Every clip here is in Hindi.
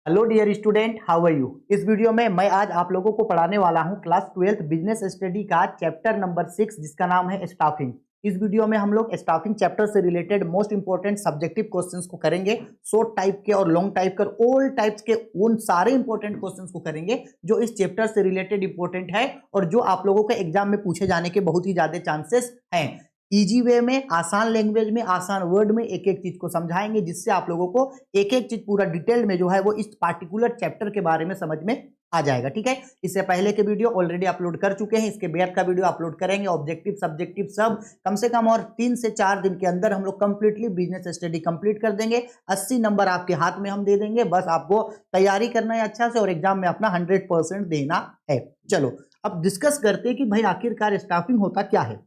Hello dear student, how are you. इस वीडियो में मैं आज आप लोगों को पढ़ाने वाला हूं क्लास 12 बिजनेस स्टडी का चैप्टर नंबर 6 जिसका नाम है स्टाफिंग। इस वीडियो में हम लोग स्टाफिंग चैप्टर से related most important subjective questions को करेंगे। शॉर्ट टाइप के और लॉन्ग टाइप के और ऑल टाइप्स के उन सारे इंपॉर्टेंट क्वेश्चंस को करेंगे जो इस चैप्टर से रिलेटेड इंपॉर्टेंट है और जो आप लोगों के एग्जाम में पूछे जाने के बहुत ही ज्यादा चांसेस हैं। इजी वे में, आसान लैंग्वेज में, आसान वर्ड में एक एक चीज को समझाएंगे जिससे आप लोगों को एक एक चीज पूरा डिटेल में जो है वो इस पार्टिकुलर चैप्टर के बारे में समझ में आ जाएगा। ठीक है, इससे पहले के वीडियो ऑलरेडी अपलोड कर चुके हैं, इसके बाद का वीडियो अपलोड करेंगे। ऑब्जेक्टिव सब्जेक्टिव सब कम से कम और 3 से 4 दिन के अंदर हम लोग कंप्लीटली बिजनेस स्टडी कंप्लीट कर देंगे। 80 नंबर आपके हाथ में हम दे देंगे, बस आपको तैयारी करना है अच्छा से और एग्जाम में अपना 100% देना है। चलो अब डिस्कस करते हैं कि भाई आखिरकार स्टाफिंग होता क्या है।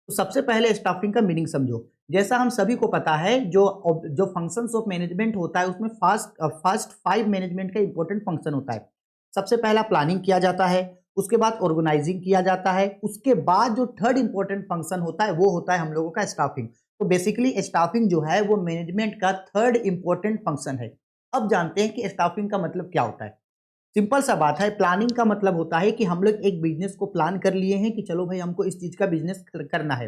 तो सबसे पहले स्टाफिंग का मीनिंग समझो। जैसा हम सभी को पता है, जो फंक्शंस ऑफ मैनेजमेंट होता है उसमें फर्स्ट 5 मैनेजमेंट का इंपॉर्टेंट फंक्शन होता है। सबसे पहला प्लानिंग किया जाता है, उसके बाद ऑर्गेनाइजिंग किया जाता है, उसके बाद जो थर्ड इंपॉर्टेंट फंक्शन होता है वो होता है हम लोगों का स्टाफिंग। तो बेसिकली स्टाफिंग जो है वो मैनेजमेंट का थर्ड इंपॉर्टेंट फंक्शन है। अब जानते हैं कि स्टाफिंग का मतलब क्या होता है। सिंपल सा बात है, प्लानिंग का मतलब होता है कि हम लोग एक बिजनेस को प्लान कर लिए हैं कि चलो भाई हमको इस चीज का बिजनेस करना है।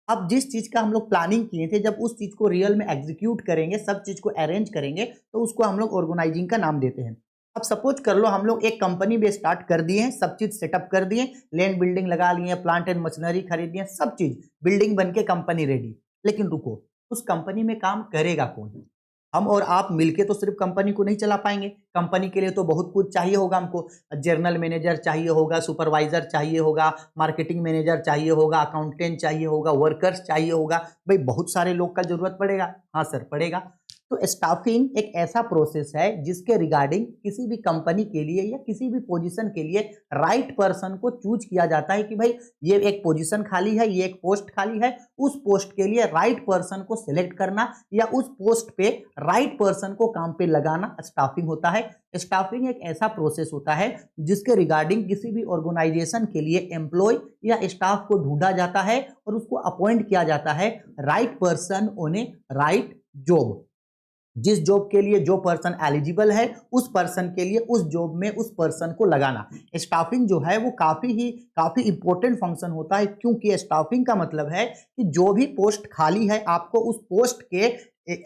अब जिस चीज का हम लोग प्लानिंग किए थे, जब उस चीज को रियल में एग्जीक्यूट करेंगे, सब चीज को अरेंज करेंगे, तो उसको हम लोग ऑर्गेनाइजिंग का नाम देते हैं। अब सपोज कर लो हम लोग एक कंपनी भी स्टार्ट कर दिए हैं, सब चीज सेटअप कर दिए, लैंड बिल्डिंग लगा लिए, प्लांट एंड मशीनरी खरीद लिए, सब चीज बिल्डिंग बन के कंपनी रेडी। लेकिन रुको, उस कंपनी में काम करेगा कौन? हम और आप मिलके तो सिर्फ कंपनी को नहीं चला पाएंगे। कंपनी के लिए तो बहुत कुछ चाहिए होगा हमको। जनरल मैनेजर चाहिए होगा, सुपरवाइजर चाहिए होगा, मार्केटिंग मैनेजर चाहिए होगा, अकाउंटेंट चाहिए होगा, वर्कर्स चाहिए होगा। भाई बहुत सारे लोग का जरूरत पड़ेगा। हाँ सर, पड़ेगा। तो स्टाफिंग एक ऐसा प्रोसेस है जिसके रिगार्डिंग किसी भी कंपनी के लिए या किसी भी पोजीशन के लिए राइट पर्सन को चूज किया जाता है कि भाई ये एक पोजीशन खाली है, ये एक पोस्ट खाली है, उस पोस्ट के लिए राइट पर्सन को सिलेक्ट करना या उस पोस्ट पे राइट पर्सन को काम पे लगाना स्टाफिंग होता है। स्टाफिंग एक ऐसा प्रोसेस होता है जिसके रिगार्डिंग किसी भी ऑर्गेनाइजेशन के लिए एम्प्लॉय या स्टाफ को ढूंढा जाता है और उसको अपॉइंट किया जाता है right person on A right job. जिस जॉब के लिए जो पर्सन एलिजिबल है उस पर्सन के लिए उस जॉब में उस पर्सन को लगाना। स्टाफिंग जो है वो काफी इंपॉर्टेंट फंक्शन होता है, क्योंकि स्टाफिंग का मतलब है कि जो भी पोस्ट खाली है आपको उस पोस्ट के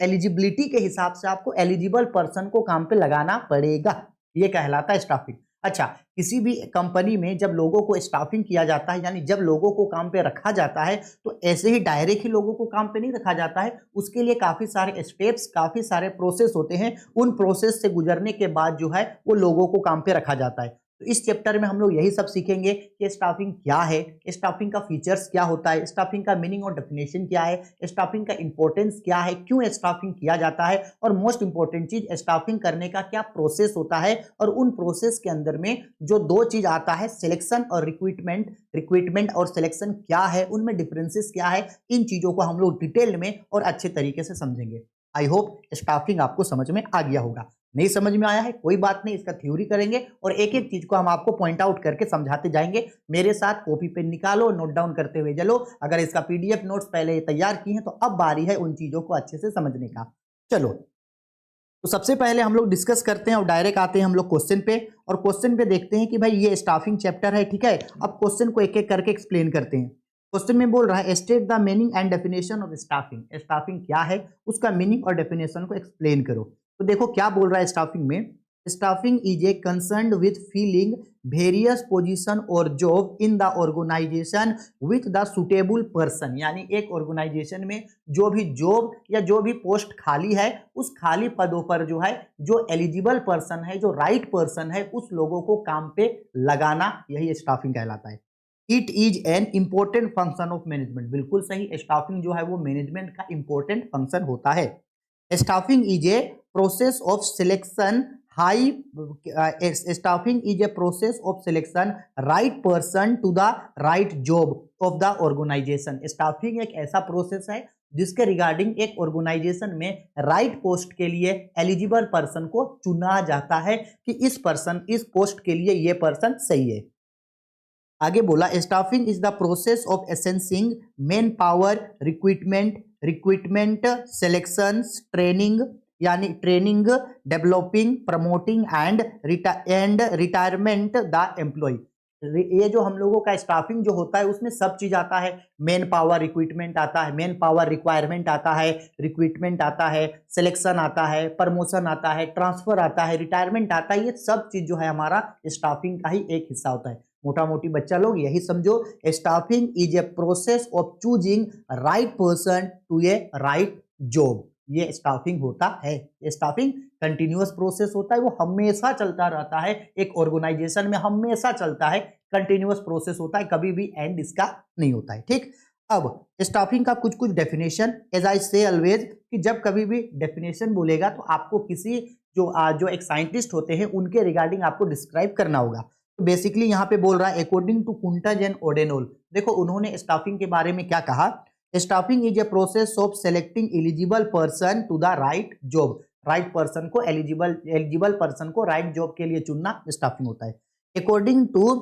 एलिजिबिलिटी के हिसाब से आपको एलिजिबल पर्सन को काम पे लगाना पड़ेगा। ये कहलाता है स्टाफिंग। अच्छा, किसी भी कंपनी में जब लोगों को स्टाफिंग किया जाता है, यानी जब लोगों को काम पे रखा जाता है, तो ऐसे ही डायरेक्ट ही लोगों को काम पे नहीं रखा जाता है। उसके लिए काफी सारे स्टेप्स, काफी सारे प्रोसेस होते हैं। उन प्रोसेस से गुजरने के बाद जो है वो लोगों को काम पे रखा जाता है। तो इस चैप्टर में हम लोग यही सब सीखेंगे कि स्टाफिंग क्या है, स्टाफिंग का फीचर्स क्या होता है, स्टाफिंग का मीनिंग और डेफिनेशन क्या है, स्टाफिंग का इंपॉर्टेंस क्या है, क्यों स्टाफिंग किया जाता है, और मोस्ट इंपॉर्टेंट चीज स्टाफिंग करने का क्या प्रोसेस होता है। और उन प्रोसेस के अंदर में जो दो चीज आता है, सिलेक्शन और रिक्रूटमेंट और सिलेक्शन क्या है, उनमें डिफरेंसेस क्या है, इन चीजों को हम लोग डिटेल में और अच्छे तरीके से समझेंगे। आई होप स्टाफिंग आपको समझ में आ गया होगा। नहीं समझ में आया है कोई बात नहीं, इसका थ्योरी करेंगे और एक एक चीज को हम आपको पॉइंट आउट करके समझाते जाएंगे। मेरे साथ कॉपी पेन निकालो, नोट डाउन करते हुए चलो। अगर इसका पीडीएफ नोट्स पहले तैयार किए हैं तो अब बारी है उन चीजों को अच्छे से समझने का। चलो, तो सबसे पहले हम लोग डिस्कस करते हैं और डायरेक्ट आते हैं हम लोग क्वेश्चन पे। और क्वेश्चन पे देखते हैं कि भाई ये स्टाफिंग चैप्टर है, ठीक है। अब क्वेश्चन को एक एक करके एक्सप्लेन करते हैं। क्वेश्चन में बोल रहा है state the meaning and definition of staffing. Staffing क्या है उसका मीनिंग और डेफिनेशन को एक्सप्लेन करो। तो देखो क्या बोल रहा है स्टाफिंग में। Staffing is a concern with feeling various position और job in the organisation with the suitable person. यानी एक ऑर्गेनाइजेशन में जो भी जॉब या जो भी पोस्ट खाली है, उस खाली पदों पर जो है जो एलिजिबल पर्सन है, जो राइट पर्सन है, उस लोगों को काम पे लगाना, यही स्टाफिंग कहलाता है। It is an important function of management. बिल्कुल सही, स्टाफिंग जो है वो मैनेजमेंट का इंपॉर्टेंट फंक्शन होता है। Staffing is a process of selection high staffing is a process of selection right person to the right job of the organisation. Staffing एक ऐसा प्रोसेस है जिसके रिगार्डिंग एक ऑर्गेनाइजेशन में राइट पोस्ट के लिए एलिजिबल पर्सन को चुना जाता है कि इस पोस्ट के लिए ये पर्सन सही है। आगे बोला staffing is the process of assessing manpower recruitment selection training यानी training, developing, promoting and retirement the employ. ये जो हम लोगों का स्टाफिंग जो होता है उसमें सब चीज आता है। मैन पावर रिक्रूटमेंट आता है, मैन पावर रिक्वायरमेंट आता है, रिक्रूटमेंट आता है, सिलेक्शन आता है, प्रमोशन आता है, ट्रांसफर आता है, रिटायरमेंट आता है। ये सब चीज जो है हमारा स्टाफिंग का ही एक हिस्सा होता है। मोटा मोटी बच्चा लोग यही समझो, staffing is a process of choosing right person to a right job. ये स्टाफिंग होता है। स्टाफिंग कंटिन्यूअस प्रोसेस होता है, वो हमेशा चलता रहता है। एक ऑर्गेनाइजेशन में हमेशा चलता है, कंटिन्यूअस प्रोसेस होता है, कभी भी एंड इसका नहीं होता है। ठीक, अब स्टाफिंग का कुछ कुछ डेफिनेशन, एज आई से ऑलवेज कि जब कभी भी डेफिनेशन बोलेगा तो आपको किसी जो एक साइंटिस्ट होते हैं उनके रिगार्डिंग आपको डिस्क्राइब करना होगा। तो बेसिकली यहाँ पे बोल रहा है according to Koontz and O'Donnell. देखो उन्होंने स्टाफिंग के बारे में क्या कहा, staffing is a process of selecting eligible person to the right job. Right person को, एलिजिबल पर्सन को राइट जॉब के लिए चुनना स्टाफिंग होता है। अकॉर्डिंग टू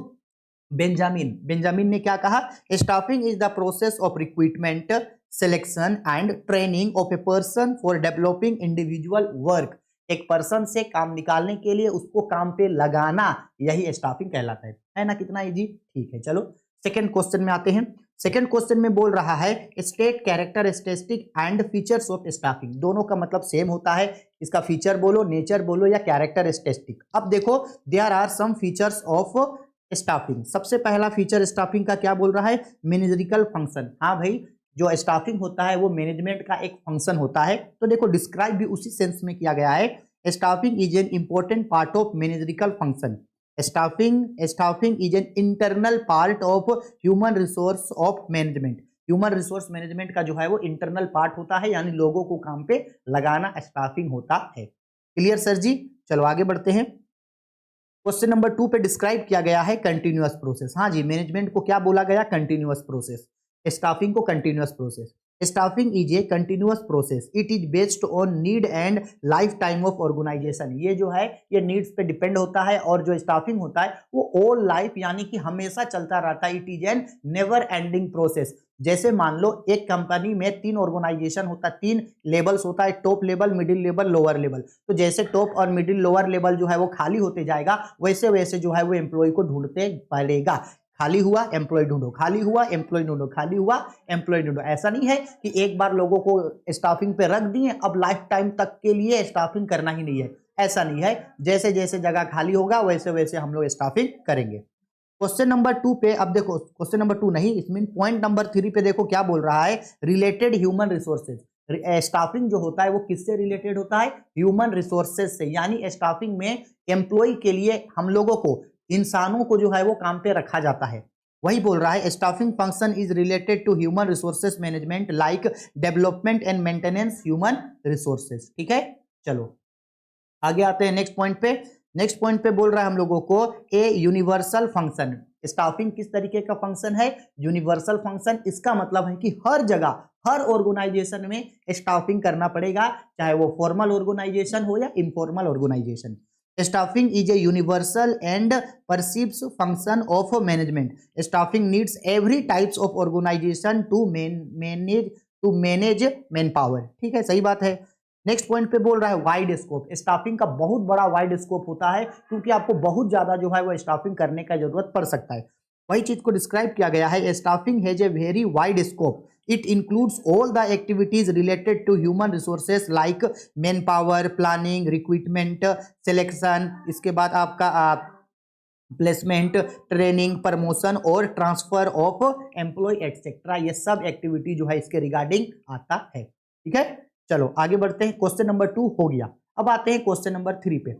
बेंजामिन ने क्या कहा, staffing is the process of recruitment, selection and training of a person for developing individual work. एक पर्सन से काम निकालने के लिए उसको काम पे लगाना, यही स्टाफिंग कहलाता है ना। कितना इजी, ठीक है। चलो सेकंड क्वेश्चन में आते हैं। सेकंड क्वेश्चन में बोल रहा है state characteristic and features of staffing. दोनों का मतलब सेम होता है, इसका फीचर बोलो, नेचर बोलो या कैरेक्टरिस्टिक। अब देखो there are some features of staffing. सबसे पहला फीचर स्टाफिंग का क्या बोल रहा है, मैनेजरिकल फंक्शन। हाँ भाई, जो स्टाफिंग होता है वो मैनेजमेंट का एक फंक्शन होता है। तो देखो डिस्क्राइब भी उसी सेंस में किया गया है, staffing is an important part of managerial function. Staffing is an internal part of human resource of management. Human resource management का जो है वो इंटरनल पार्ट होता है, यानी लोगों को काम पे लगाना स्टाफिंग होता है। क्लियर सर जी, चलो आगे बढ़ते हैं। क्वेश्चन नंबर 2 पे डिस्क्राइब किया गया है कंटिन्यूअस प्रोसेस। हाँ जी, मैनेजमेंट को क्या बोला गया, कंटिन्यूअस प्रोसेस। स्टाफिंग को continuous process. Staffing is a continuous process, it is based on need and life time of organisation. ये जो है ये नीड्स पे डिपेंड होता है, और जो स्टाफिंग होता है वो ऑल लाइफ यानी कि हमेशा चलता रहता है। It is an never ending process. जैसे मान लो एक कंपनी में 3 ऑर्गेनाइजेशन होता है, 3 लेवल्स होता है, top level, middle level, lower level. तो जैसे टॉप और मिडिल लोअर लेवल जो है वो खाली होते जाएगा, वैसे वैसे जो है वो एम्प्लॉय को ढूंढते पड़ेगा। खाली हुआ एम्प्लॉय ढूंढो, खाली हुआ एम्प्लॉय ढूंढो, खाली हुआ एम्प्लॉय ढूंढो। ऐसा नहीं है कि एक बार लोगों को स्टाफिंग पे रख दिए अब लाइफ टाइम तक के लिए स्टाफिंग करना ही नहीं है, ऐसा नहीं है। जैसे जैसे जगह खाली होगा वैसे वैसे हम लोग स्टाफिंग करेंगे। क्वेश्चन नंबर 2 पे अब देखो, क्वेश्चन नंबर 2 नहीं, इसमें पॉइंट नंबर 3 पे देखो क्या बोल रहा है, रिलेटेड ह्यूमन रिसोर्सेज। स्टाफिंग जो होता है वो किससे रिलेटेड होता है, ह्यूमन रिसोर्सेज से। यानी स्टाफिंग में एम्प्लॉय के लिए हम लोगों को, इंसानों को जो है वो काम पे रखा जाता है। वही बोल रहा है staffing function is related to human resources management like development and maintenance human resources. ठीक है, चलो आगे आते हैं नेक्स्ट पॉइंट पे। नेक्स्ट पॉइंट पे बोल रहा है हम लोगों को ए यूनिवर्सल फंक्शन। स्टाफिंग किस तरीके का फंक्शन है, यूनिवर्सल फंक्शन। इसका मतलब है कि हर जगह, हर ऑर्गेनाइजेशन में स्टाफिंग करना पड़ेगा, चाहे वो फॉर्मल ऑर्गेनाइजेशन हो या informal organisation. Staffing is a universal and perceives function of management. Staffing needs every types of organisation to manage man power. ठीक है, सही बात है। नेक्स्ट पॉइंट पे बोल रहा है वाइड स्कोप। स्टाफिंग का बहुत बड़ा वाइड स्कोप होता है, क्योंकि आपको बहुत ज्यादा जो है वो स्टाफिंग करने का जरूरत पड़ सकता है। वही चीज को डिस्क्राइब किया गया है, staffing has a very wide scope, it includes all the activities related to human resources like man power, planning, recruitment, selection, इसके बाद आपका प्लेसमेंट, ट्रेनिंग, प्रमोशन और ट्रांसफर ऑफ एम्प्लॉय एटसेट्रा। ये सब एक्टिविटी जो है इसके रिगार्डिंग आता है। ठीक है, चलो आगे बढ़ते हैं। क्वेश्चन नंबर 2 हो गया, अब आते हैं क्वेश्चन नंबर 3 पे।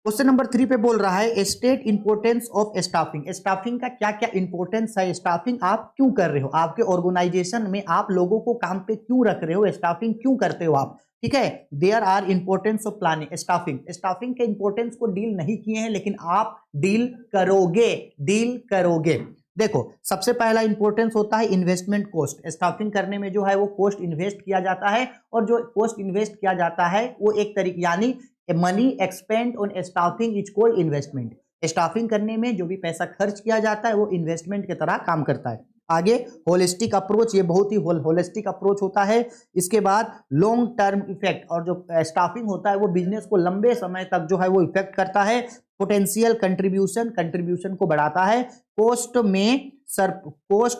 क्वेश्चन नंबर 3 पे बोल रहा है state importance of staffing. Staffing का क्या क्या इंपोर्टेंस है, स्टाफिंग आप क्यों कर रहे हो, आपके ऑर्गेनाइजेशन में आप लोगों को काम पे क्यों रख रहे हो, स्टाफिंग क्यों करते हो आप। ठीक है, there are importance of planning. Staffing के इंपोर्टेंस को डील नहीं किए हैं, लेकिन आप डील करोगे। देखो सबसे पहला इंपॉर्टेंस होता है इन्वेस्टमेंट कॉस्ट। स्टाफिंग करने में जो है वो कॉस्ट इन्वेस्ट किया जाता है, और जो कॉस्ट इन्वेस्ट किया जाता है वो एक तरीके यानी money expand on staffing is called investment. Staffing करने में जो भी पैसा खर्च किया जाता है वो इन्वेस्टमेंट की तरह काम करता है। आगे होलिस्टिक अप्रोच, ये बहुत ही होलिस्टिक अप्रोच होता है। इसके बाद लॉन्ग टर्म इफेक्ट, और जो स्टाफिंग होता है वो बिजनेस को लंबे समय तक जो है वो इफेक्ट करता है। पोटेंशियल कंट्रीब्यूशन को बढ़ाता है। कोस्ट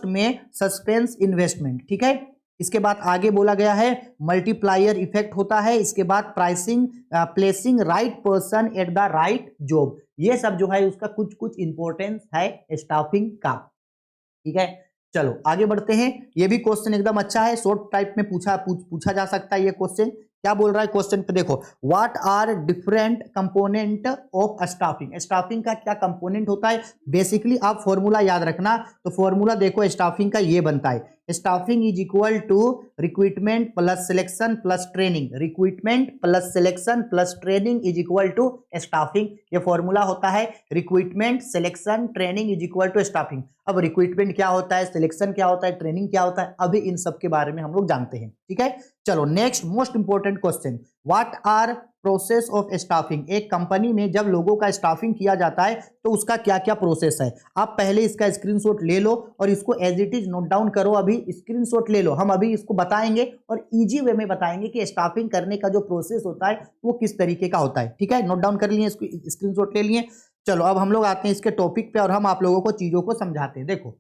में सस्पेंस इन्वेस्टमेंट, ठीक है। इसके बाद आगे बोला गया है मल्टीप्लायर इफेक्ट होता है। इसके बाद placing right person at the right job, ये सब जो है उसका कुछ कुछ इंपॉर्टेंस है स्टाफिंग का, ठीक है। चलो आगे बढ़ते हैं। ये भी क्वेश्चन एकदम अच्छा है, शॉर्ट टाइप में पूछा जा सकता है ये क्वेश्चन। क्या बोल रहा है क्वेश्चन पे देखो, what are different component of staffing, staffing का क्या कंपोनेंट होता है। बेसिकली आप फॉर्मूला याद रखना, तो फॉर्मूला देखो स्टाफिंग का ये बनता है, staffing is equal to recruitment plus selection plus training, recruitment plus selection plus training is equal to staffing. ये फॉर्मूला होता है, recruitment selection training is equal to staffing. अब रिक्रूटमेंट क्या होता है, सिलेक्शन क्या होता है, ट्रेनिंग क्या होता है, अभी इन सब के बारे में हम लोग जानते हैं, ठीक है। चलो next most important question, what are process of staffing. एक कंपनी में जब लोगों का स्टाफिंग किया जाता है तो उसका क्या क्या प्रोसेस है। आप पहले इसका स्क्रीनशॉट ले लो और इसको as it is note down करो, अभी स्क्रीनशॉट ले लो, हम अभी इसको बताएंगे और इजी वे में बताएंगे कि स्टाफिंग करने का जो प्रोसेस होता है वो किस तरीके का होता है, ठीक है। नोट डाउन कर लिए, इसको स्क्रीनशॉट ले लिए। चलो अब हम लोग आते हैं इसके टॉपिक पे और हम आप लोगों को चीजों को समझाते हैं। देखो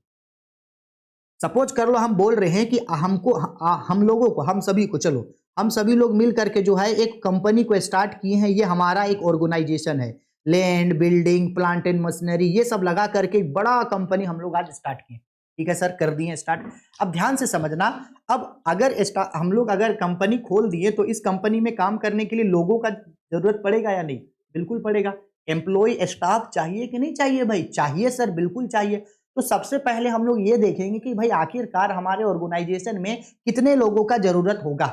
सपोज कर लो हम बोल रहे हैं कि हम लोगों को, हम सभी को, चलो हम सभी लोग मिल करके जो है एक कंपनी को स्टार्ट किए हैं। ये हमारा एक ऑर्गेनाइजेशन है, land building plant and machinery ये सब लगा करके एक बड़ा कंपनी हम लोग आज स्टार्ट किए, ठीक है सर, कर दिए स्टार्ट। अब ध्यान से समझना, अब अगर हम लोग अगर कंपनी खोल दिए तो इस कंपनी में काम करने के लिए लोगों का जरूरत पड़ेगा या नहीं, बिल्कुल पड़ेगा। एम्प्लॉय स्टाफ चाहिए कि नहीं चाहिए भाई, चाहिए सर, बिल्कुल चाहिए। तो सबसे पहले हम लोग ये देखेंगे कि भाई आखिरकार हमारे ऑर्गेनाइजेशन में कितने लोगों का जरूरत होगा,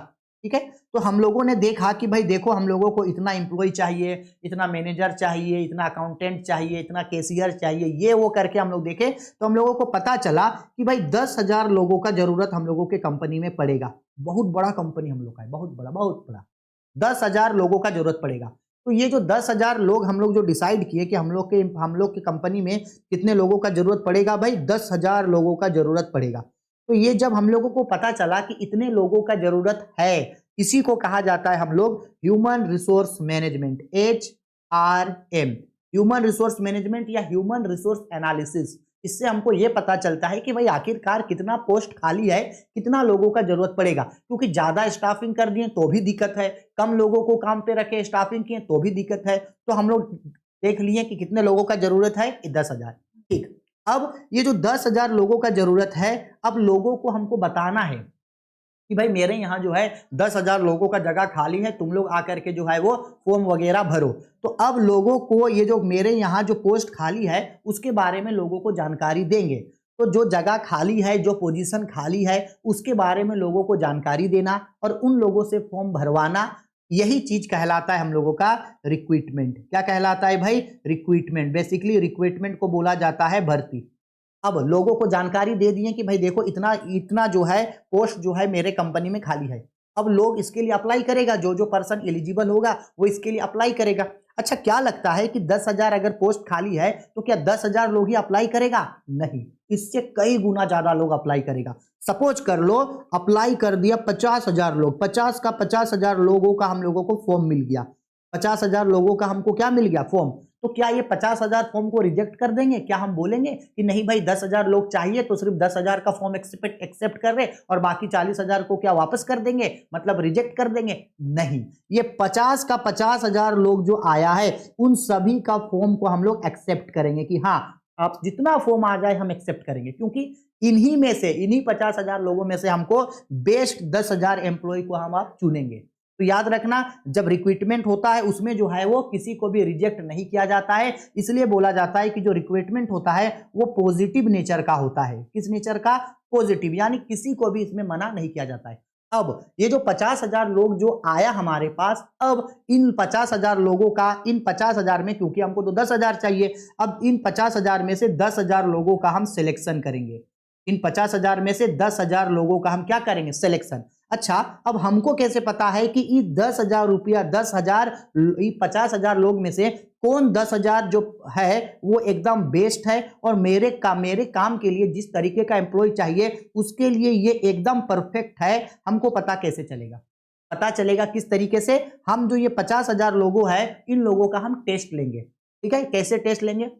ठीक है। तो हम लोगों ने देखा कि भाई देखो हम लोगों को इतना एम्प्लॉय चाहिए, इतना मैनेजर चाहिए, इतना अकाउंटेंट चाहिए, इतना कैशियर चाहिए, ये वो करके हम लोग देखे तो हम लोगों को पता चला कि भाई 10,000 लोगों का जरूरत हम लोगों के कंपनी में पड़ेगा। बहुत बड़ा कंपनी हम लोग का है, बहुत बड़ा 10,000 लोगों का जरूरत पड़ेगा। तो ये जो 10,000 लोग हम लोग जो डिसाइड किए कि हम लोग के कंपनी में कितने लोगों का जरूरत पड़ेगा, भाई 10,000 लोगों का जरूरत पड़ेगा। तो ये जब हम लोगों को पता चला कि इतने लोगों का जरूरत है, इसी को कहा जाता है हम लोग human resource management, HRM, human resource management या ह्यूमन रिसोर्स एनालिसिस। इससे हमको ये पता चलता है कि भाई आखिरकार कितना पोस्ट खाली है, कितना लोगों का जरूरत पड़ेगा। क्योंकि ज्यादा स्टाफिंग कर दिए तो भी दिक्कत है, कम लोगों को काम पे रखे स्टाफिंग किए तो भी दिक्कत है। तो हम लोग देख लिए कि कितने लोगों का जरूरत है, 10,000, ठीक। अब ये जो 10,000 लोगों का जरूरत है, अब लोगों को हमको बताना है कि भाई मेरे यहाँ जो है 10,000 लोगों का जगह खाली है, तुम लोग आकर के जो है वो फॉर्म वगैरह भरो। तो अब लोगों को ये जो मेरे यहाँ जो पोस्ट खाली है उसके बारे में लोगों को जानकारी देंगे। तो जो जगह खाली है, जो पोजीशन खाली है, उसके बारे में लोगों को जानकारी देना और उन लोगों से फॉर्म भरवाना, यही चीज कहलाता है हम लोगों का रिक्रूटमेंट। क्या कहलाता है भाई, रिक्रूटमेंट। बेसिकली रिक्रूटमेंट को बोला जाता है भर्ती। अब लोगों को जानकारी दे दिए कि भाई देखो इतना इतना जो है पोस्ट जो है मेरे कंपनी में खाली है। अब लोग इसके लिए अप्लाई करेगा, जो जो पर्सन एलिजिबल होगा वो इसके लिए अप्लाई करेगा। अच्छा क्या लगता है कि 10,000 अगर पोस्ट खाली है तो क्या 10,000 लोग ही अप्लाई करेगा? नहीं, इससे कई गुना ज्यादा लोग अप्लाई करेगा। सपोज कर लो अप्लाई कर दिया 50,000 लोग, 50 का 50,000 लोगों का हम लोगों को फॉर्म मिल गया, 50,000 लोगों का हमको क्या मिल गया, फॉर्म। तो क्या ये 50,000 फॉर्म को रिजेक्ट कर देंगे? क्या हम बोलेंगे कि नहीं भाई 10,000 लोग चाहिए तो सिर्फ 10,000 का फॉर्म एक्सेप्ट कर रहे और बाकी 40,000 को क्या वापस कर देंगे, मतलब रिजेक्ट कर देंगे? नहीं, ये 50 का 50,000 लोग जो आया है उन सभी का फॉर्म को हम लोग एक्सेप्ट करेंगे कि हाँ आप जितना फॉर्म आ जाए हम एक्सेप्ट करेंगे, क्योंकि इन्हीं में से, इन्हीं 50,000 लोगों में से हमको बेस्ट 10,000 एम्प्लॉय को हम आप चुनेंगे। तो याद रखना जब रिक्रूटमेंट होता है उसमें जो है वो किसी को भी रिजेक्ट नहीं किया जाता है। इसलिए बोला जाता है कि जो रिक्रूटमेंट होता है वो पॉजिटिव नेचर का होता है। किस नेचर का? पॉजिटिव, यानी किसी को भी इसमें मना नहीं किया जाता है। अब ये जो 50,000 लोग जो आया हमारे पास, अब इन 50,000 लोगों का, इन 50,000 में, क्योंकि हमको तो 10,000 चाहिए, अब इन 50,000 में से 10,000 लोगों का हम सिलेक्शन करेंगे। इन 50,000 में से 10,000 लोगों का हम क्या करेंगे? सिलेक्शन। अच्छा, अब हमको कैसे पता है कि ये 10,000 रुपया 10,000 ये 50,000 लोग में से कौन 10,000 जो है वो एकदम बेस्ट है और मेरे काम के लिए जिस तरीके का एम्प्लॉय चाहिए उसके लिए ये एकदम परफेक्ट है, हमको पता कैसे चलेगा? पता चलेगा किस तरीके से? हम जो ये 50,000 लोगों है इन लोगों का हम टेस्ट लेंगे। ठीक है, कैसे टेस्ट लेंगे?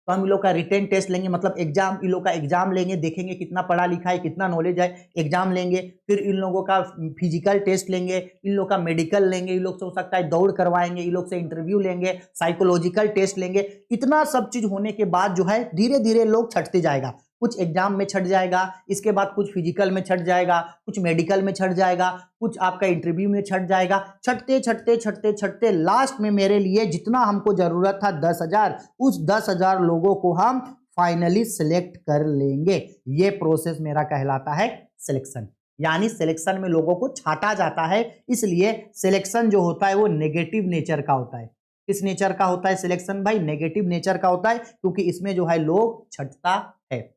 तो हम इन लोग का रिटेन टेस्ट लेंगे, मतलब एग्जाम, इन लोग का एग्जाम लेंगे, देखेंगे कितना पढ़ा लिखा है, कितना नॉलेज है, एग्जाम लेंगे। फिर इन लोगों का फिजिकल टेस्ट लेंगे, इन लोग का मेडिकल लेंगे, इन लोग से हो सकता है दौड़ करवाएंगे, इन लोग से इंटरव्यू लेंगे, साइकोलॉजिकल टेस्ट लेंगे। इतना सब चीज होने के बाद जो है धीरे धीरे लोग छटते जाएगा, कुछ एग्जाम में छट जाएगा, इसके बाद कुछ फिजिकल में छट जाएगा, कुछ मेडिकल में छट जाएगा, कुछ आपका इंटरव्यू में छट जाएगा। छटते छटते छटते छटते लास्ट में मेरे लिए जितना हमको जरूरत था 10,000, उस 10,000 लोगों को हम फाइनली सिलेक्ट कर लेंगे। ये प्रोसेस मेरा कहलाता है सिलेक्शन। यानी सिलेक्शन में लोगों को छांटा जाता है, इसलिए सिलेक्शन जो होता है वो नेगेटिव नेचर का होता है। किस नेचर का होता है सिलेक्शन भाई? नेगेटिव नेचर का होता है, क्योंकि इसमें जो है लोग छटता है।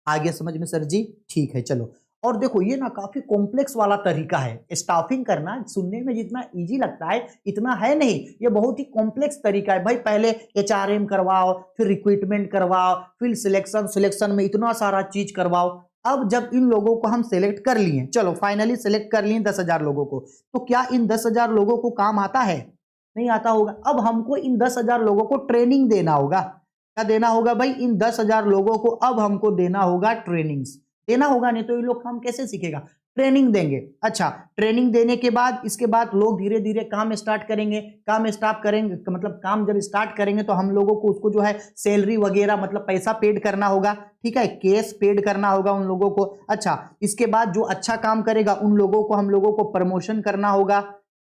आगे समझ में सर जी? ठीक है, चलो। और देखो ये ना काफी कॉम्प्लेक्स वाला तरीका है स्टाफिंग करना। सुनने में जितना इजी लगता है इतना है नहीं, ये बहुत ही कॉम्प्लेक्स तरीका है भाई। पहले एचआरएम करवाओ, फिर रिक्रूटमेंट करवाओ, फिर सिलेक्शन में इतना सारा चीज करवाओ। अब जब इन लोगों को हम सिलेक्ट कर लिए, चलो फाइनली सिलेक्ट कर लिए 10,000 लोगों को, तो क्या इन 10,000 लोगों को काम आता है? नहीं आता होगा। अब हमको इन 10,000 लोगों को ट्रेनिंग देना होगा। क्या देना होगा भाई? इन 10,000 लोगों को अब हमको देना होगा ट्रेनिंग्स। देना होगा, नहीं तो ये लोग काम कैसे सीखेगा? ट्रेनिंग देंगे। अच्छा, ट्रेनिंग देने के बाद इसके बाद लोग धीरे धीरे काम स्टार्ट करेंगे। काम स्टार्ट करेंगे मतलब काम जब स्टार्ट करेंगे तो हम लोगों को उसको जो है सैलरी वगैरह मतलब पैसा पेड करना होगा। ठीक है, कैश पेड करना होगा उन लोगों को। अच्छा, इसके बाद जो अच्छा काम करेगा उन लोगों को हम लोगों को प्रमोशन करना होगा।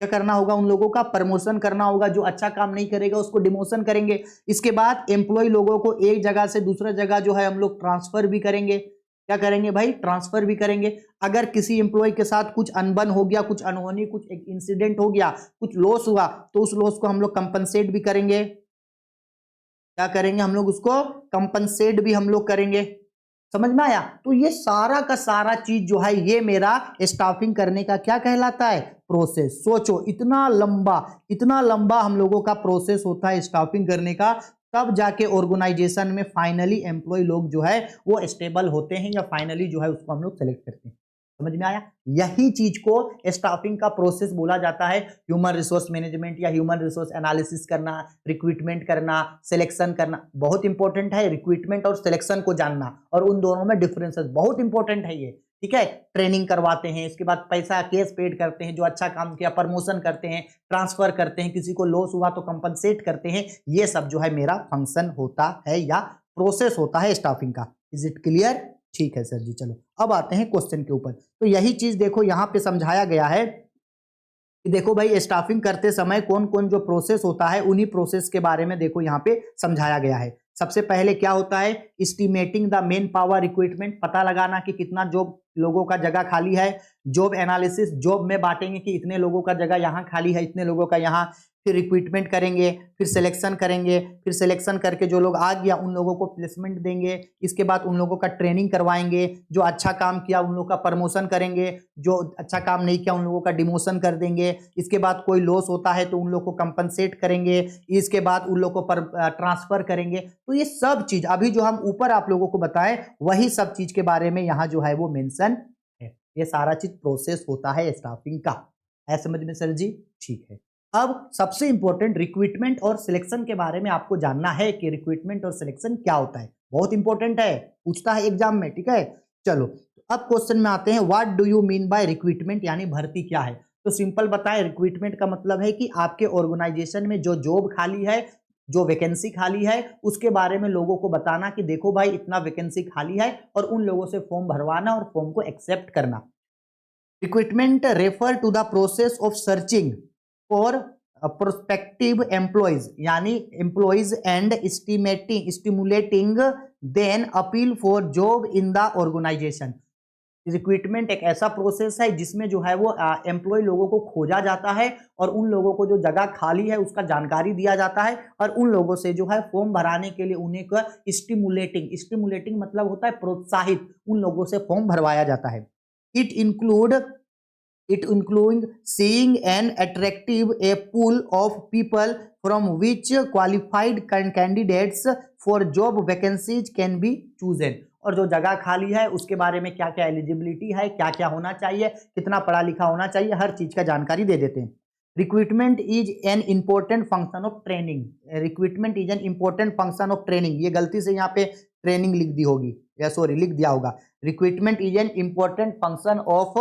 क्या करना होगा? उन लोगों का प्रमोशन करना होगा। जो अच्छा काम नहीं करेगा उसको डिमोशन करेंगे। इसके बाद एम्प्लॉय लोगों को एक जगह से दूसरा जगह जो है हम लोग ट्रांसफर भी करेंगे। क्या करेंगे भाई? ट्रांसफर भी करेंगे। अगर किसी एम्प्लॉय के साथ कुछ अनबन हो गया, कुछ अनहोनी, कुछ एक इंसिडेंट हो गया, कुछ लॉस हुआ, तो उस लॉस को हम लोग कंपनसेट भी करेंगे। क्या करेंगे? हम लोग उसको कंपनसेट भी हम लोग करेंगे। समझ में आया? तो ये सारा का सारा चीज जो है ये मेरा स्टाफिंग करने का क्या कहलाता है? प्रोसेस। सोचो इतना लंबा हम लोगों का प्रोसेस होता है स्टाफिंग करने का, तब जाके ऑर्गेनाइजेशन में फाइनली एम्प्लॉय लोग जो है वो स्टेबल होते हैं, या फाइनली जो है उसको हम लोग सेलेक्ट करते हैं। समझ में आया? यही चीज को स्टाफिंग का प्रोसेस बोला जाता है। ह्यूमन रिसोर्स मैनेजमेंट या ह्यूमन रिसोर्स एनालिसिस करना, रिक्रूटमेंट करना, सिलेक्शन करना बहुत इंपॉर्टेंट है। रिक्रूटमेंट और सिलेक्शन को जानना और उन दोनों में डिफरेंसेस बहुत इंपॉर्टेंट है ये। ठीक है, ट्रेनिंग करवाते हैं, इसके बाद पैसा केस पेड करते हैं, जो अच्छा काम किया प्रमोशन करते हैं, ट्रांसफर करते हैं, किसी को लॉस हुआ तो कंपनसेट करते हैं। ये सब जो है मेरा फंक्शन होता है या प्रोसेस होता है स्टाफिंग का। Is it clear? ठीक है सर जी, चलो अब आते हैं क्वेश्चन के ऊपर। तो यही चीज देखो यहाँ पे समझाया गया है कि देखो भाई स्टाफिंग करते समय कौन कौन जो प्रोसेस होता है उन्हीं प्रोसेस के बारे में देखो यहाँ पे समझाया गया है। सबसे पहले क्या होता है? Estimating the main power recruitment, पता लगाना कि कितना जॉब लोगों का जगह खाली है। जॉब एनालिसिस, जॉब में बांटेंगे कि इतने लोगों का जगह यहाँ खाली है, इतने लोगों का यहाँ। फिर रिक्रूटमेंट करेंगे, फिर सिलेक्शन करेंगे, फिर सिलेक्शन करके जो लोग आ गया उन लोगों को प्लेसमेंट देंगे। इसके बाद उन लोगों का ट्रेनिंग करवाएंगे, जो अच्छा काम किया उन लोगों का प्रमोशन करेंगे, जो अच्छा काम नहीं किया उन लोगों का डिमोशन कर देंगे। इसके बाद कोई लॉस होता है तो उन लोगों को कंपनसेट करेंगे। इसके बाद उन लोगों को ट्रांसफर करेंगे। तो ये सब चीज अभी जो हम ऊपर आप लोगों को बताएं वही सब चीज के बारे में यहाँ जो है वो मेंशन है। ये सारा चीज प्रोसेस होता है स्टाफिंग का। है समझ में सर जी? ठीक है। अब सबसे इंपॉर्टेंट रिक्रूटमेंट और सिलेक्शन के बारे में आपको जानना है कि रिक्रूटमेंट और सिलेक्शन क्या होता है। बहुत इंपॉर्टेंट है, पूछता है एग्जाम में। ठीक है, चलो अब क्वेश्चन में आते हैं। What do you mean by recruitment, यानी भर्ती क्या है? तो सिंपल बताएं, रिक्रूटमेंट का मतलब है कि आपके ऑर्गेनाइजेशन में जो जॉब खाली है, जो वैकेंसी खाली है, उसके बारे में लोगों को बताना कि देखो भाई इतना वैकेंसी खाली है, और उन लोगों से फॉर्म भरवाना और फॉर्म को एक्सेप्ट करना। Recruitment refer to the process of searching for prospective employees, यानी employees and stimulating then appeal for job in the organisation. Recruitment एक ऐसा प्रोसेस है जिसमें जो है वो एम्प्लॉय लोगों को खोजा जाता है, और उन लोगों को जो जगह खाली है उसका जानकारी दिया जाता है, और उन लोगों से जो है फॉर्म भराने के लिए उन्हें स्टिमुलेटिंग मतलब होता है प्रोत्साहित, उन लोगों से फॉर्म भरवाया जाता है। It include It includes seeing and attractive a pool of people from which qualified candidates for job vacancies can be chosen. और जो जगह खाली है उसके बारे में क्या क्या एलिजिबिलिटी है, क्या क्या होना चाहिए, कितना पढ़ा लिखा होना चाहिए, हर चीज का जानकारी दे देते हैं। Recruitment is an important function of training. Recruitment is an important function of training, ये गलती से यहाँ पे ट्रेनिंग लिख दी होगी या सॉरी लिख दिया होगा। Recruitment is an important function of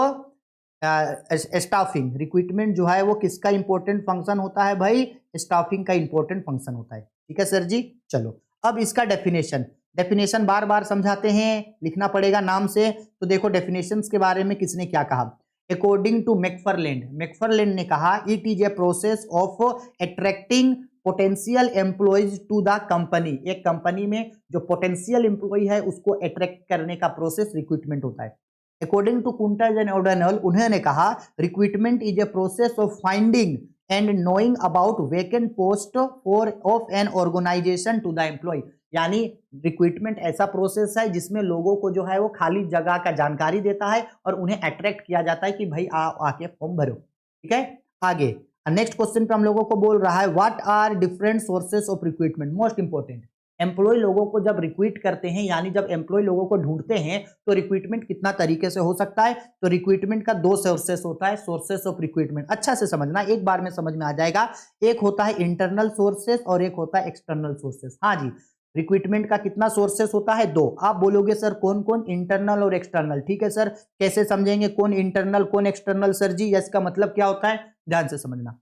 staffing. Recruitment जो है वो किसका इंपॉर्टेंट फंक्शन होता है भाई, स्टाफिंग का इंपॉर्टेंट फंक्शन होता है। ठीक है सर जी, चलो अब इसका डेफिनेशन बार बार समझाते हैं, लिखना पड़ेगा नाम से। तो देखो डेफिनेशंस के बारे में किसने क्या कहा। अकॉर्डिंग टू मैकफरलैंड ने कहा it is a process of attracting potential employees to the company. एक कंपनी में जो पोटेंशियल एम्प्लॉय है उसको अट्रैक्ट करने का प्रोसेस रिक्रूटमेंट होता है। According to Koontz and O'Donnell, उन्होंने कहा recruitment is a process of finding and knowing about vacant post for of an organisation to the employ. यानी रिक्रूटमेंट ऐसा प्रोसेस है जिसमें लोगों को जो है वो खाली जगह का जानकारी देता है और उन्हें अट्रैक्ट किया जाता है कि भाई आके फॉर्म भरो। ठीक है, आगे नेक्स्ट क्वेश्चन पे हम लोगों को बोल रहा है what are different sources of recruitment. Most important, employ लोगों को जब रिक्रूट करते हैं यानी जब एम्प्लॉय लोगों को ढूंढते हैं तो रिक्रूटमेंट कितना तरीके से हो सकता है। तो रिक्रूटमेंट का दो सोर्सेस होता है, सोर्सेस ऑफ रिक्रूटमेंट। अच्छा से समझना, एक बार में समझ में आ जाएगा। एक होता है इंटरनल सोर्सेस और एक होता है एक्सटर्नल सोर्सेस। हाँ जी, रिक्रूटमेंट का कितना सोर्सेस होता है, दो। आप बोलोगे सर कौन कौन, इंटरनल और एक्सटर्नल। ठीक है सर, कैसे समझेंगे कौन इंटरनल कौन एक्सटर्नल सर जी, इसका मतलब क्या होता है, ध्यान से समझना।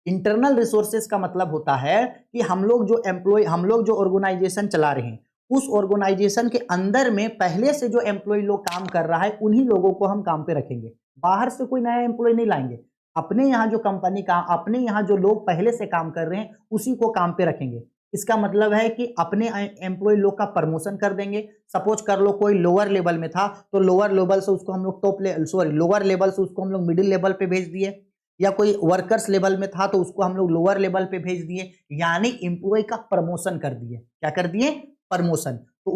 इंटरनल रिसोर्सेज का मतलब होता है कि हम लोग जो ऑर्गेनाइजेशन चला रहे हैं उस ऑर्गेनाइजेशन के अंदर में पहले से जो एम्प्लॉय लोग काम कर रहा है उन्हीं लोगों को हम काम पे रखेंगे। बाहर से कोई नया एम्प्लॉय नहीं लाएंगे, अपने यहाँ जो कंपनी का अपने यहाँ जो लोग पहले से काम कर रहे हैं उसी को काम पे रखेंगे। इसका मतलब है कि अपने एम्प्लॉय लोग का प्रमोशन कर देंगे। सपोज कर लो कोई लोअर लेवल में था तो लोअर लेवल से उसको हम लोग लोअर लेवल से उसको हम लोग मिडिल लेवल पे भेज दिए, या कोई वर्कर्स लेवल में था तो उसको हम लोग लोअर लेवल पे भेज दिए, यानी एम्प्लॉय का प्रमोशन कर दिए। क्या कर दिए, प्रमोशन। तो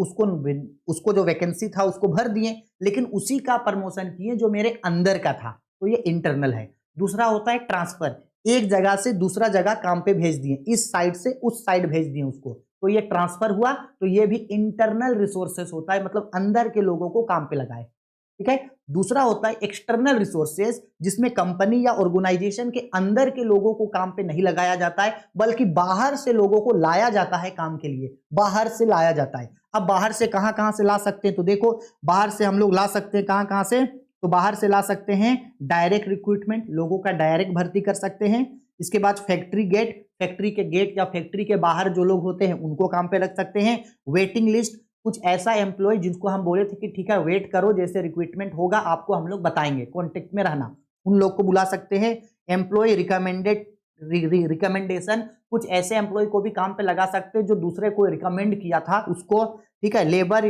उसको जो वैकेंसी था उसको भर दिए, लेकिन उसी का प्रमोशन किए जो मेरे अंदर का था, तो ये इंटरनल है। दूसरा होता है ट्रांसफर, एक जगह से दूसरा जगह काम पे भेज दिए, इस साइड से उस साइड भेज दिए उसको, तो ये ट्रांसफर हुआ। तो ये भी इंटरनल रिसोर्सेस होता है, मतलब अंदर के लोगों को काम पे लगाए। ठीक है, दूसरा होता है एक्सटर्नल रिसोर्सेज, जिसमें कंपनी या ऑर्गेनाइजेशन के अंदर के लोगों को काम पे नहीं लगाया जाता है बल्कि बाहर से लोगों को लाया जाता है काम के लिए, बाहर से लाया जाता है। अब बाहर से कहां कहां से ला सकते हैं, तो देखो बाहर से हम लोग ला सकते हैं कहां कहां से, तो बाहर से ला सकते हैं डायरेक्ट रिक्रूटमेंट, लोगों का डायरेक्ट भर्ती कर सकते हैं। इसके बाद फैक्ट्री के गेट या फैक्ट्री के बाहर जो लोग होते हैं उनको काम पे रख सकते हैं। वेटिंग लिस्ट, कुछ ऐसा एम्प्लॉय जिनको हम बोले थे कि ठीक है वेट करो, जैसे रिक्रूटमेंट होगा आपको हम लोग बताएंगे, कॉन्टेक्ट में रहना, उन लोग को बुला सकते हैं। एम्प्लॉय रिकमेंडेशन, कुछ ऐसे एम्प्लॉय को भी काम पे लगा सकते हैं जो दूसरे को रिकमेंड किया था उसको। ठीक है, लेबर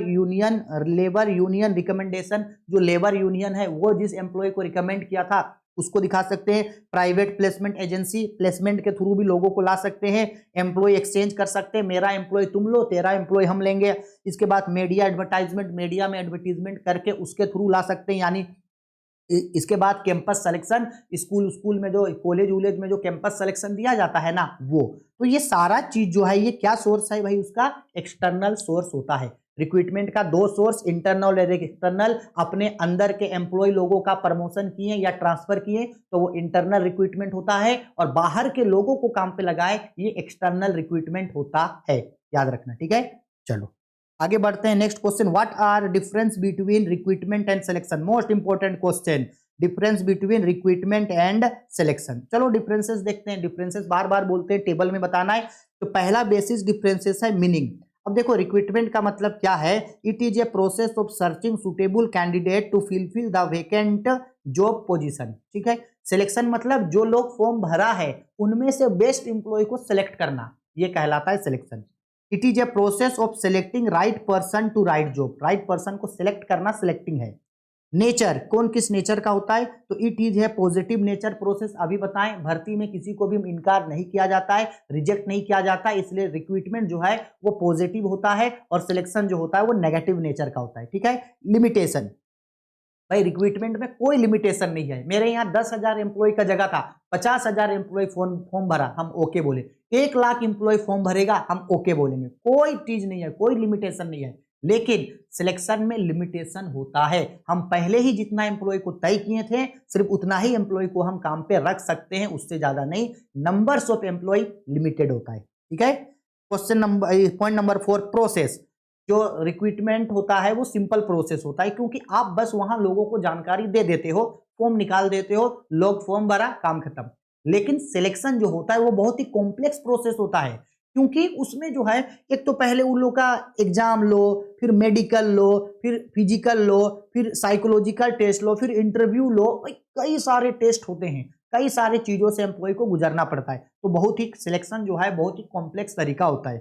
यूनियन रिकमेंडेशन, जो लेबर यूनियन है वो जिस एम्प्लॉय को रिकमेंड किया था उसको दिखा सकते हैं। प्राइवेट प्लेसमेंट एजेंसी, प्लेसमेंट के थ्रू भी लोगों को ला सकते हैं। एम्प्लॉय एक्सचेंज कर सकते हैं, मेरा एम्प्लॉय तुम लो, तेरा एम्प्लॉय हम लेंगे। इसके बाद मीडिया एडवर्टाइजमेंट, मीडिया में एडवर्टीजमेंट करके उसके थ्रू ला सकते हैं, यानी इसके बाद कैंपस सिलेक्शन, स्कूल में जो कॉलेज में जो कैंपस सिलेक्शन दिया जाता है ना वो। तो ये सारा चीज जो है ये क्या सोर्स है भाई, उसका एक्सटर्नल सोर्स होता है। रिक्रूटमेंट का दो सोर्स, इंटरनल और एक्सटर्नल। अपने अंदर के एम्प्लॉय लोगों का प्रमोशन किए या ट्रांसफर किए तो वो इंटरनल रिक्रूटमेंट होता है, और बाहर के लोगों को काम पे लगाए ये एक्सटर्नल रिक्रूटमेंट होता है, याद रखना। ठीक है, चलो आगे बढ़ते हैं। Next question, what are difference between recruitment and selection. Most important question, difference between recruitment and selection. चलो डिफरेंसेस देखते हैं, डिफरेंसेस बार बार बोलते हैं, टेबल में बताना है। तो पहला बेसिस डिफरेंसेस है मीनिंग। अब देखो रिक्रूटमेंट का मतलब क्या है, it is a process of searching suitable candidate to fulfil the vacant job position. ठीक है, सिलेक्शन मतलब जो लोग फॉर्म भरा है उनमें से बेस्ट इंप्लॉय को सिलेक्ट करना, ये कहलाता है selection. It is a process of selecting right person to right job, right person को सिलेक्ट करना सिलेक्टिंग है। नेचर, कौन किस नेचर का होता है, तो इट इज है पॉजिटिव नेचर प्रोसेस। अभी बताएं, भर्ती में किसी को भी इनकार नहीं किया जाता है, रिजेक्ट नहीं किया जाता है, इसलिए रिक्रूटमेंट जो है वो पॉजिटिव होता है और सिलेक्शन जो होता है वो नेगेटिव नेचर का होता है। ठीक है, लिमिटेशन, भाई रिक्रूटमेंट में कोई लिमिटेशन नहीं है। मेरे यहाँ 10,000 एम्प्लॉय का जगह था, 50,000 एम्प्लॉय फॉर्म भरा, हम ओके बोले। 1 लाख एम्प्लॉय फॉर्म भरेगा, हम ओके बोलेंगे। कोई चीज नहीं है, कोई लिमिटेशन नहीं है। लेकिन सिलेक्शन में लिमिटेशन होता है। हम पहले ही जितना एम्प्लॉय को तय किए थे, सिर्फ उतना ही एम्प्लॉय को हम काम पे रख सकते हैं, उससे ज्यादा नहीं। नंबर्स ऑफ एम्प्लॉय लिमिटेड होता है, ठीक है। Point number 4, process. जो रिक्रूटमेंट होता है वो सिंपल प्रोसेस होता है, क्योंकि आप बस वहां लोगों को जानकारी दे देते हो, फॉर्म निकाल देते हो, लोग फॉर्म भरा, काम खत्म। लेकिन सिलेक्शन जो होता है वो बहुत ही कॉम्प्लेक्स प्रोसेस होता है, क्योंकि उसमें जो है एक तो पहले उन लोग का एग्जाम लो, फिर मेडिकल लो, फिर फिजिकल लो, फिर साइकोलॉजिकल टेस्ट लो, फिर इंटरव्यू लो। कई सारे टेस्ट होते हैं, कई सारे चीजों से एम्प्लॉय को गुजरना पड़ता है। तो बहुत ही सिलेक्शन जो है बहुत ही कॉम्प्लेक्स तरीका होता है,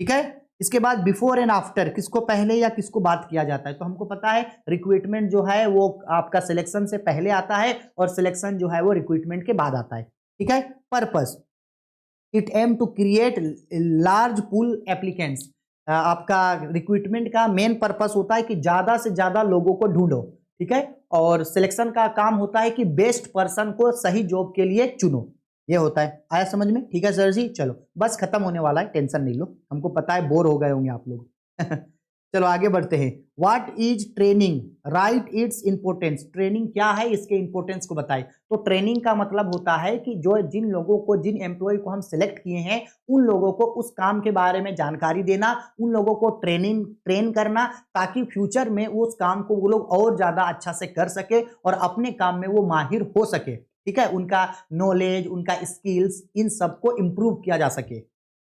ठीक है। इसके बाद बिफोर एंड आफ्टर, किसको पहले या किसको बाद किया जाता है। तो हमको पता है रिक्रूटमेंट जो है वो आपका सिलेक्शन से पहले आता है और सिलेक्शन जो है वो रिक्रूटमेंट के बाद आता है, ठीक है। Purpose, it aim to create large pool applicants. आपका रिक्रूटमेंट का मेन पर्पस होता है कि ज्यादा से ज्यादा लोगों को ढूंढो, ठीक है। और सिलेक्शन का काम होता है कि बेस्ट पर्सन को सही जॉब के लिए चुनो, ये होता है। आया समझ में? ठीक है सर जी, चलो बस खत्म होने वाला है, टेंशन नहीं लो। हमको पता है बोर हो गए होंगे आप लोग। चलो आगे बढ़ते हैं। What is training, right it's importance. Training क्या है, इसके इंपोर्टेंस को बताए। तो ट्रेनिंग का मतलब होता है कि जो जिन लोगों को, जिन एम्प्लॉय को हम सिलेक्ट किए हैं, उन लोगों को उस काम के बारे में जानकारी देना, उन लोगों को ट्रेन करना, ताकि फ्यूचर में उस काम को वो लोग और ज्यादा अच्छा से कर सके और अपने काम में वो माहिर हो सके, ठीक है। उनका नॉलेज, उनका स्किल्स, इन सबको इंप्रूव किया जा सके।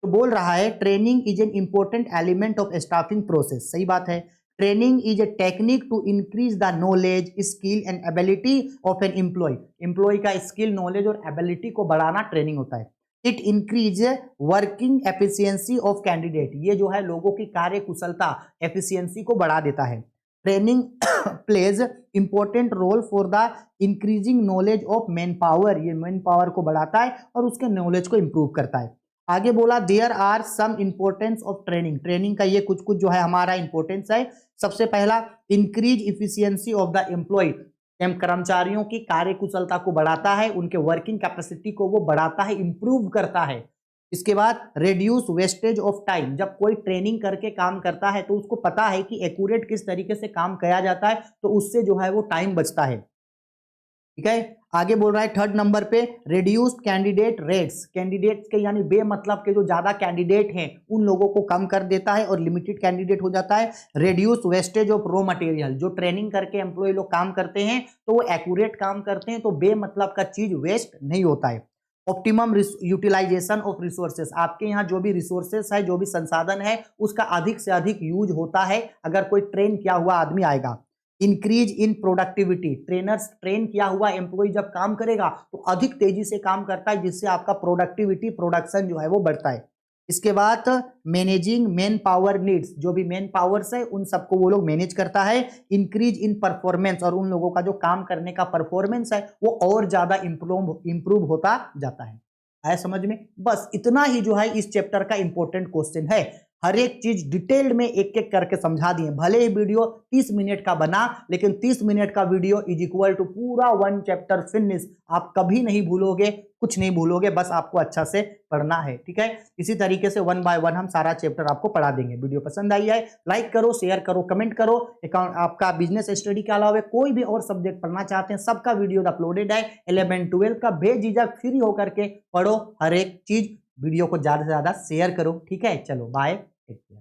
तो बोल रहा है training is an important element of staffing process. सही बात है। Training is a technique to increase the knowledge, skill and ability of an employ. Employ का स्किल, नॉलेज और एबिलिटी को बढ़ाना ट्रेनिंग होता है। It increase working efficiency of candidate. ये जो है लोगों की कार्य कुशलता, एफिशिएंसी को बढ़ा देता है। Training plays important role for the increasing knowledge of man power. ये मैन पावर को बढ़ाता है और उसके नॉलेज को इंप्रूव करता है। आगे बोला there are some importance of training. Training का ये कुछ कुछ जो है हमारा इंपॉर्टेंस है। सबसे पहला, increase efficiency of the employ. कर्मचारियों की कार्य कुशलता को बढ़ाता है, उनके वर्किंग कैपेसिटी को वो बढ़ाता है, इंप्रूव करता है। इसके बाद रेड्यूस वेस्टेज ऑफ टाइम। जब कोई ट्रेनिंग करके काम करता है तो उसको पता है कि एक्यूरेट किस तरीके से काम किया जाता है, तो उससे जो है वो टाइम बचता है, ठीक है। आगे बोल रहा है थर्ड नंबर पे, रिड्यूस्ड कैंडिडेट रेट्स। कैंडिडेट्स के यानी बेमतलब के जो ज्यादा कैंडिडेट हैं उन लोगों को कम कर देता है और लिमिटेड कैंडिडेट हो जाता है। Reduce wastage of raw material. जो ट्रेनिंग करके एम्प्लॉय लोग काम करते हैं तो वो एक्यूरेट काम करते हैं, तो बेमतलब का चीज वेस्ट नहीं होता है। Optimum utilisation of resources. आपके यहाँ जो भी रिसोर्सेस है, जो भी संसाधन है, उसका अधिक से अधिक यूज होता है अगर कोई ट्रेन किया हुआ आदमी आएगा। Increase in productivity. Trainers, train किया हुआ एम्प्लॉय जब काम करेगा तो अधिक तेजी से काम करता है, जिससे आपका प्रोडक्टिविटी, प्रोडक्शन जो है वो बढ़ता है। इसके बाद मैनेजिंग मैन पावर नीड्स। जो भी मैन पावर्स है उन सबको वो लोग मैनेज करता है। Increase in performance. और उन लोगों का जो काम करने का परफॉर्मेंस है वो और ज्यादा इंप्रूव होता जाता है। आया समझ में? बस इतना ही जो है इस चैप्टर का इंपॉर्टेंट क्वेश्चन है। हर एक चीज डिटेल्ड में एक एक करके समझा दिए। भले ही वीडियो 30 मिनट का बना, लेकिन 30 मिनट का वीडियो इज इक्वल टू पूरा 1 चैप्टर फिनिश। आप कभी नहीं भूलोगे, कुछ नहीं भूलोगे, बस आपको अच्छा से पढ़ना है, ठीक है। इसी तरीके से 1 बाय 1 हम सारा चैप्टर आपको पढ़ा देंगे। वीडियो पसंद आई है, लाइक करो, शेयर करो, कमेंट करो। आपका बिजनेस स्टडी के अलावा कोई भी और सब्जेक्ट पढ़ना चाहते हैं, सबका वीडियो अपलोडेड है। 11 12 का बेझिझक फ्री होकर के पढ़ो हर एक चीज। वीडियो को ज्यादा से ज्यादा शेयर करो, ठीक है। चलो बाय, टेक केयर।